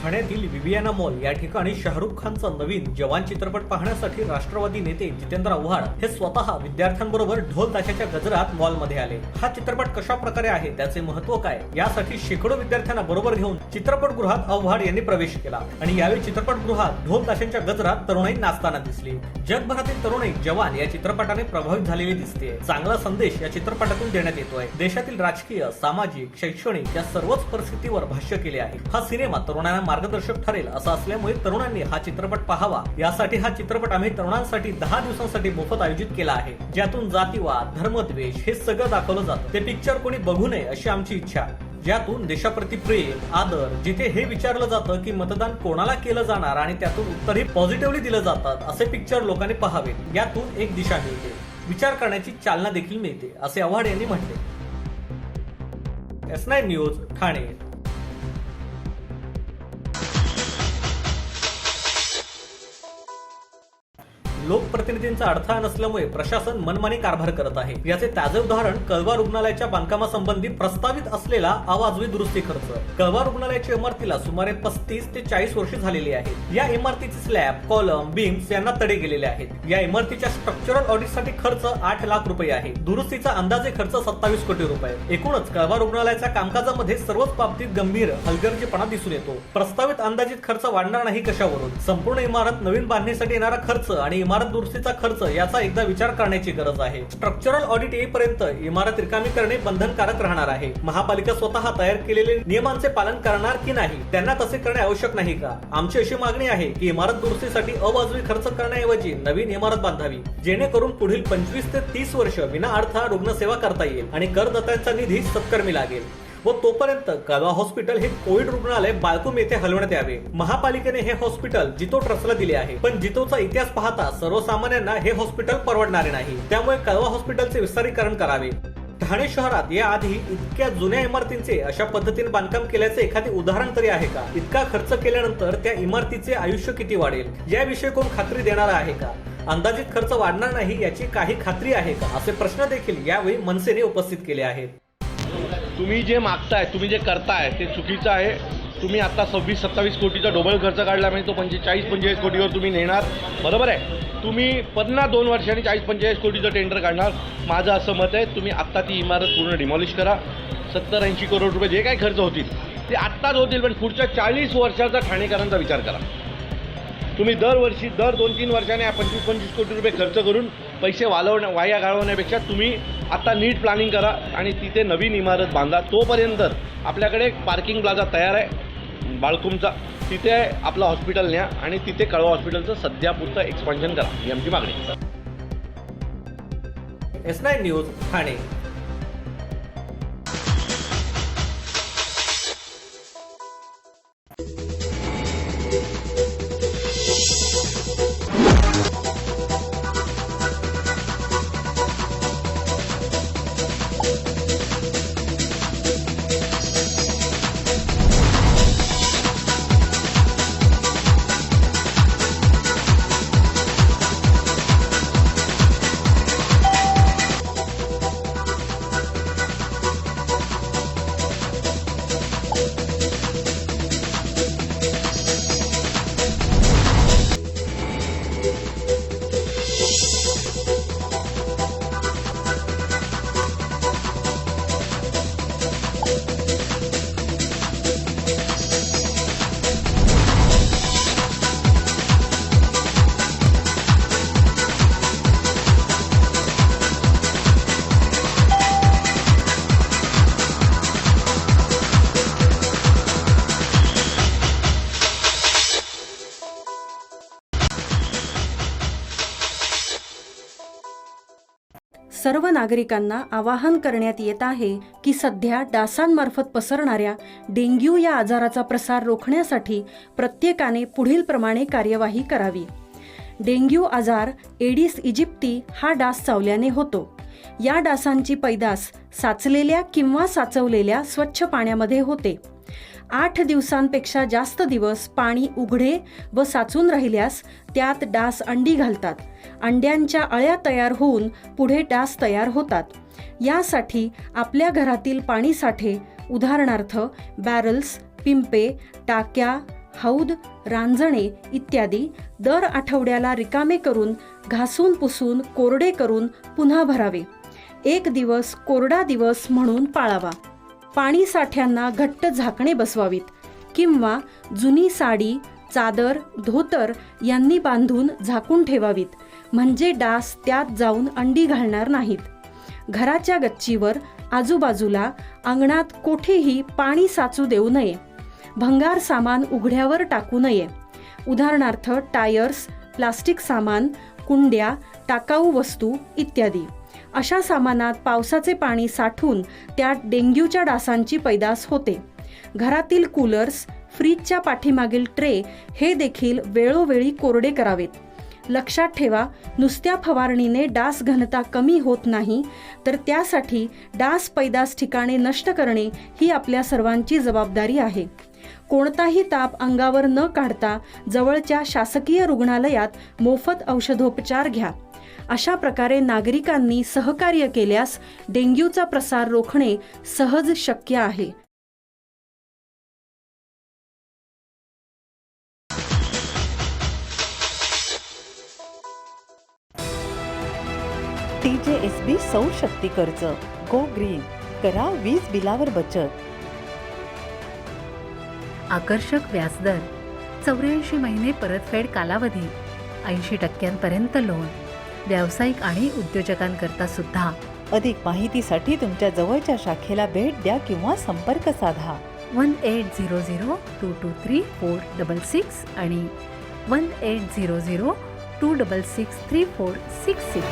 ठाण्यातील Viviana mall या ठिकाणी शाहरुख खानचा नवीन जवान चित्रपट पाहण्यासाठी राष्ट्रवादी नेते जितेंद्र आव्हाड हे स्वतः विद्यार्थ्यांबरोबर ढोल ताशाच्या गजरात मॉलमध्ये आले। हा चित्रपट कशा प्रकारे आहे, त्याचे महत्त्व काय, यासाठी शेकडो विद्यार्थ्यांना बरोबर घेऊन चित्रपटगृहात आव्हाड यांनी प्रवेश केला आणि यावेळी चित्रपटगृहात ढोल ताशांच्या गजरात तरुणाई नाचताना दिसली। जगभरातील तरुणाई जवान या चित्रपटाने प्रभावित झालेली दिसते। चांगला संदेश या चित्रपटातून देण्यात येतोय। देशातील राजकीय, सामाजिक, शैक्षणिक या सर्वच परिस्थितीवर भाष्य केले आहे। हा सिनेमा तरुणांना मार्गदर्शक ठरेल असं असल्यामुळे तरुणांनी हा चित्रपट पाहावा। यासाठी हा चित्रपट आम्ही तरुणांसाठी 10 दिवसांसाठी मोफत आयोजित केला आहे, ज्यातून जातीवाद, धर्मद्वेष हे सगळं दाखवलं जातं। ते पिक्चर कोणी बघू नये अशी आमची इच्छा, ज्यातून देशाप्रती प्रेम, आदर, जिथे हे विचारलं जातं की मतदान कोणाला केलं जाणार आणि त्यातून उत्तरही पॉझिटिव्हली दिलं जातात, असे पिक्चर लोकांनी पाहावेत। यातून एक दिशा मिळते, विचार करण्याची चालना देखील मिळते, असे आव्हाड यांनी म्हटले। S9 news Thane. लोकप्रतिनिधींचा अडथळा नसल्यामुळे प्रशासन मनमानी कारभार करत आहे। याचे ताजे उदाहरण कळवा रुग्णालयाच्या बांधकामासंबंधी प्रस्तावित असलेला अवाजवी दुरुस्ती खर्च। कळवा रुग्णालयाच्या इमारतीला सुमारे 35 ते 40 वर्षे झालेली आहेत। या इमारतीचे स्लॅब, कॉलम, बीम्स यांना तडे गेलेले आहेत। या इमारतीच्या स्ट्रक्चरल ऑडिटसाठी खर्च 8 लाख रुपये आहे। दुरुस्तीचा अंदाजे खर्च 27 कोटी रुपये। एकूणच कळवा रुग्णालयाच्या कामकाजामध्ये सर्वच बाबतीत गंभीर हलगर्जीपणा दिसून येतो। प्रस्तावित अंदाजित खर्च वाढणार नाही कशावरून? संपूर्ण इमारत नवीन बांधणीसाठी येणारा खर्च आणि इमारत दुरुस्तीचा खर्च याचा एकदा विचार करण्याची गरज आहे। स्ट्रक्चरल ऑडिट येईपर्यंत इमारत रिकामी करणे बंधनकारक राहणार आहे। महापालिका स्वतः तयार केलेले नियमांचे पालन करणार की नाही, त्यांना तसे करणे आवश्यक नाही का? आमची अशी मागणी आहे की इमारत दुरुस्तीसाठी अवाजवी खर्च करण्याऐवजी नवीन इमारत बांधावी, जेणेकरून पुढील 25 ते 30 वर्ष विना अडथळा रुग्णसेवा करता येईल आणि करदात्यांचा निधी सत्कर्मी लागेल। व तोपर्यंत कळवा हॉस्पिटल हे कोविड रुग्णालय बाळकूम येथे हलवण्यात यावे। महापालिकेने हे हॉस्पिटल जितो ट्रस्टला दिले आहे, पण जितोचा इतिहास पाहता सर्वसामान्यांना हे हॉस्पिटल परवडणारे नाही। त्यामुळे कळवा हॉस्पिटलचे विस्तारीकरण करावे। ठाणे शहरात या आधी इतक्या जुन्या इमारतींचे अशा पद्धतीने बांधकाम केल्याचे एखादे उदाहरण तरी आहे का? इतका खर्च केल्यानंतर त्या इमारतीचे आयुष्य किती वाढेल याविषयी कोण खात्री देणार आहे का? अंदाजित खर्च वाढणार नाही याची काही खात्री आहे का? असे प्रश्न देखील यावेळी मनसेने उपस्थित केले आहेत। तुम्ही जे मागताय, तुम्ही जे करताय ते चुकीचं आहे। तुम्ही आता 26-27 कोटीचा डोबल खर्च काढला, म्हणजे तो 40-45 कोटीवर तुम्ही नेणार, बरोबर आहे? तुम्ही पुन्हा 2 वर्षांनी 40-45 कोटीचं टेंडर काढणार। माझं असं मत आहे, तुम्ही आत्ता ती इमारत पूर्ण डिमॉलिश करा। 70-80 करोड रुपये जे काही खर्च होतील ते आत्ताच होतील, पण पुढच्या 40 वर्षाचा ठाणेकरांचा विचार करा। तुम्ही दरवर्षी दर 2-3 वर्षाने 25-25 कोटी रुपये खर्च करून पैसे वाया घालवण्यापेक्षा तुम्ही आता नीट प्लॅनिंग करा आणि तिथे नवीन इमारत बांधा। तोपर्यंत आपल्याकडे पार्किंग प्लाझा तयार आहे बाळकूमचा, तिथे आपलं हॉस्पिटल न्या आणि तिथे कळवा हॉस्पिटलचं सध्यापुरतं एक्सपान्शन करा, ही आमची मागणी आहे। S9 news Thane. सर्व नागरिकांना आवाहन करण्यात येत आहे की सध्या डासांमार्फत पसरणाऱ्या डेंग्यू या आजाराचा प्रसार रोखण्यासाठी प्रत्येकाने पुढील प्रमाणे कार्यवाही करावी। डेंग्यू आजार एडिस इजिप्ती हा डास चावल्याने होतो। या डासांची पैदास साचलेल्या किंवा साचवलेल्या स्वच्छ पाण्यामध्ये होते. 8 दिवसांपेक्षा जास्त दिवस पाणी उघडे व साचून राहिल्यास त्यात डास अंडी घालतात. अंड्यांच्या अळ्या तयार होऊन पुढे डास तयार होतात. यासाठी आपल्या घरातील पाणी साठे, उदाहरणार्थ बॅरल्स, पिंपे, टाक्या, हौद, रांजणे इत्यादी दर आठवड्याला रिकामे करून घासून पुसून कोरडे करून पुन्हा भरावे. 1 दिवस कोरडा दिवस म्हणून पाळावा. पाणी साठ्यांना घट्ट झाकणे बसवावीत किंवा जुनी साडी, चादर, धोतर यांनी बांधून झाकून ठेवावीत, म्हणजे डास त्यात जाऊन अंडी घालणार नाहीत. घराच्या गच्चीवर, आजूबाजूला, अंगणात कोठेही पाणी साचू देऊ नये. भंगार सामान उघड्यावर टाकू नये. उदाहरणार्थ टायर्स, प्लास्टिक सामान, कुंड्या, टाकाऊ वस्तू इत्यादी. अशा सामानात पावसाचे पाणी साठून त्यात डेंग्यूच्या डासांची पैदास होते. घरातील कूलर्स, फ्रीजच्या पाठीमागील ट्रे हे देखील वेळोवेळी कोरडे करावेत. लक्षात ठेवा, नुसत्या फवारणीने डास घनता कमी होत नाही, तर त्यासाठी डास पैदास ठिकाणे नष्ट करणे ही आपल्या सर्वांची जबाबदारी आहे. कोणताही ताप अंगावर न काढता जवळच्या शासकीय रुग्णालयात मोफत औषधोपचार घ्या. अशा प्रकारे नागरिकांनी सहकार्य केल्यास डेंग्यूचा प्रसार रोखणे सहज शक्य आहे. TJSB सौर शक्ती कर्ज. Go green. करा वीज बिलावर बचत. आकर्षक व्याजदर, 84 महिने परतफेड कालावधी, 80% लोन, व्यावसायिक आणि उद्योजकांकरता सुद्धा. अधिक माहितीसाठी तुमच्या जवळच्या शाखेला भेट द्या किंवा संपर्क साधा. 1800-223-466 आणि 1800-266-3466.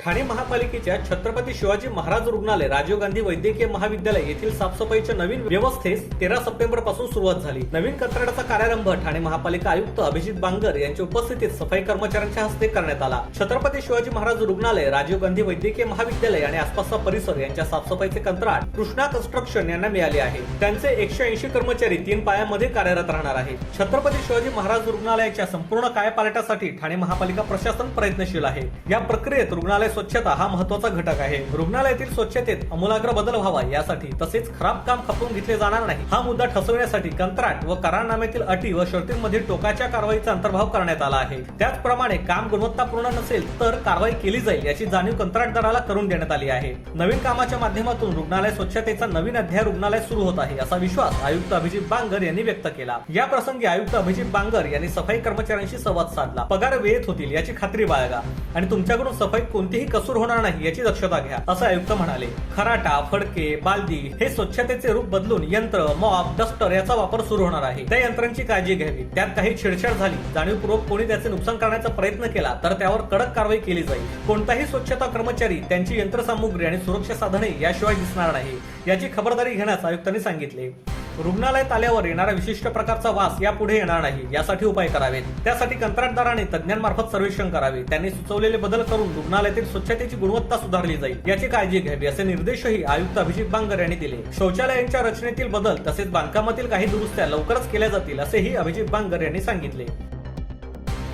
ठाणे महापालिकेच्या छत्रपती शिवाजी महाराज रुग्णालय, राजीव गांधी वैद्यकीय महाविद्यालय येथील साफसफाईच्या नवीन व्यवस्थेस 13 सप्टेंबर पासून सुरुवात झाली. नवीन कंत्राटाचा कार्यारंभ ठाणे महापालिका आयुक्त अभिजित बांगर यांच्या उपस्थितीत सफाई कर्मचाऱ्यांच्या हस्ते करण्यात आला. छत्रपती शिवाजी महाराज रुग्णालय, राजीव गांधी वैद्यकीय महाविद्यालय आणि आसपासचा परिसर यांच्या साफसफाईचे कंत्राट कृष्णा कन्स्ट्रक्शन यांना मिळाले आहे. त्यांचे 180 कर्मचारी 3 पायामध्ये कार्यरत राहणार आहेत. छत्रपती शिवाजी महाराज रुग्णालयाच्या संपूर्ण कायापालटासाठी ठाणे महापालिका प्रशासन प्रयत्नशील आहे. या प्रक्रियेत रुग्णालय स्वच्छता हा महत्त्वाचा घटक आहे. रुग्णालयातील स्वच्छतेत आमूलाग्र बदल व्हावा यासाठी तसेच खराब काम खपवून घेतले जाणार नाही हा मुद्दा ठसवण्यासाठी कंत्राट व करारनाम्यातील अटी व शर्तींमध्ये टोकाच्या कारवाईचा अंतर्भाव करण्यात आला आहे. त्याचप्रमाणे काम गुणवत्तापूर्ण नसेल तर कारवाई केली जाईल याची जाणीव कंत्राटदाराला करून देण्यात आली आहे. नवीन कामाच्या माध्यमातून रुग्णालय स्वच्छतेचा नवीन अध्याय रुग्णालय सुरू होत आहे असा विश्वास आयुक्त अभिजित बांगर यांनी व्यक्त केला. या प्रसंगी आयुक्त अभिजित बांगर यांनी सफाई कर्मचाऱ्यांशी संवाद साधला. पगार वेळेत होतील याची खात्री बाळगा आणि तुमच्याकडून सफाईत कोणतीही कसूर होणार नाही याची दक्षता घ्या असं आयुक्त म्हणाले. खराटा, फडके, बालदी हे स्वच्छतेचे रूप बदलून यंत्र, मॉप, डस्टर याचा वापर सुरू होणार आहे. त्या यंत्रांची काळजी घ्यावी. त्यात काही छेडछाड झाली, जाणीवपूर्वक कोणी त्याचे नुकसान करण्याचा प्रयत्न केला तर त्यावर कडक कारवाई केली जाईल. कोणताही स्वच्छता कर्मचारी त्यांची यंत्रसामुग्री आणि सुरक्षा साधने याशिवाय दिसणार नाही याची खबरदारी घेण्यास आयुक्तांनी सांगितले. रुग्णालयात आल्यावर येणारा विशिष्ट प्रकारचा वास यापुढे येणार नाही यासाठी उपाय करावेत. त्यासाठी कंत्राटदाराने तज्ञांमार्फत सर्वेक्षण करावे. त्यांनी सुचवलेले बदल करून रुग्णालयातील स्वच्छतेची गुणवत्ता सुधारली जाईल याची काळजी घ्यावी असे निर्देशही आयुक्त अभिजित बांगर यांनी दिले. शौचालयांच्या रचनेतील बदल तसेच बांधकामातील काही दुरुस्त्या लवकरच केल्या जातील असेही अभिजित बांगर यांनी सांगितले.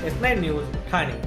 S9 news, Thane.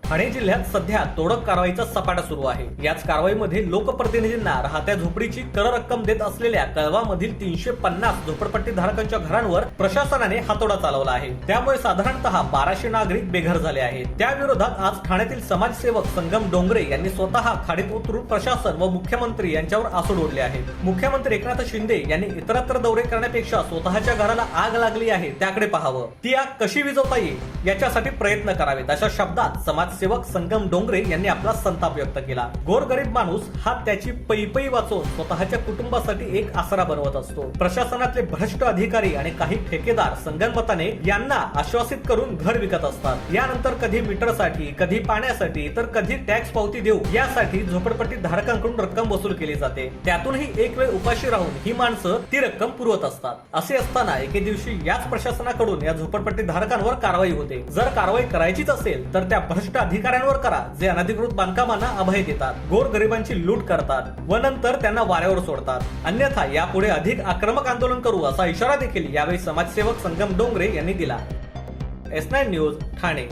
ठाणे जिल्ह्यात सध्या तोडक कारवाईचा सपाटा सुरू आहे. याच कारवाईमध्ये लोकप्रतिनिधींना राहत्या झोपडीची कर रक्कम देत असलेल्या कळवामधील 350 झोपडपट्टी धारकांच्या घरांवर प्रशासनाने हातोडा चालवला आहे. त्यामुळे साधारणतः 1200 नागरिक बेघर झाले आहेत. त्या विरोधात आज ठाण्यातील समाजसेवक संगम डोंगरे यांनी स्वतः खाडीत उतरून प्रशासन व मुख्यमंत्री यांच्यावर आसूड ओढले आहे. मुख्यमंत्री एकनाथ शिंदे यांनी इतरत्र दौरे करण्यापेक्षा स्वतःच्या घराला आग लागली आहे त्याकडे पाहावं, ती आग कशी विझवता येईल याच्यासाठी प्रयत्न करावेत अशा शब्दात समाजसेवक समाजसेवक संगम डोंगरे यांनी आपला संताप व्यक्त केला. गोरगरीब माणूस हा त्याची पै वाचवून स्वतःच्या कुटुंबासाठी एक आसरा बनवत असतो. प्रशासनातले भ्रष्ट अधिकारी आणि काही ठेकेदार संगनमताने यांना आश्वासित करून घर विकत असतात. यानंतर कधी मीटरसाठी, कधी पाण्यासाठी, तर कधी टॅक्स पावती देऊ यासाठी झोपडपट्टी धारकांकडून रक्कम वसूल केली जाते. त्यातूनही एक वेळ उपाशी राहून ही माणसं ती रक्कम पुरवत असतात. असे असताना एके दिवशी याच प्रशासनाकडून या झोपडपट्टी धारकांवर कारवाई होते. जर कारवाई करायचीच असेल तर त्या भ्रष्ट अधिकाऱ्यांवर करा जे अनधिकृत बांधकामांना अभय देतात, गोरगरिबांची लूट करतात व नंतर त्यांना वाऱ्यावर सोडतात. अन्यथा यापुढे अधिक आक्रमक आंदोलन करू असा इशारा देखील यावेळी समाजसेवक संगम डोंगरे यांनी दिला. S9 news Thane.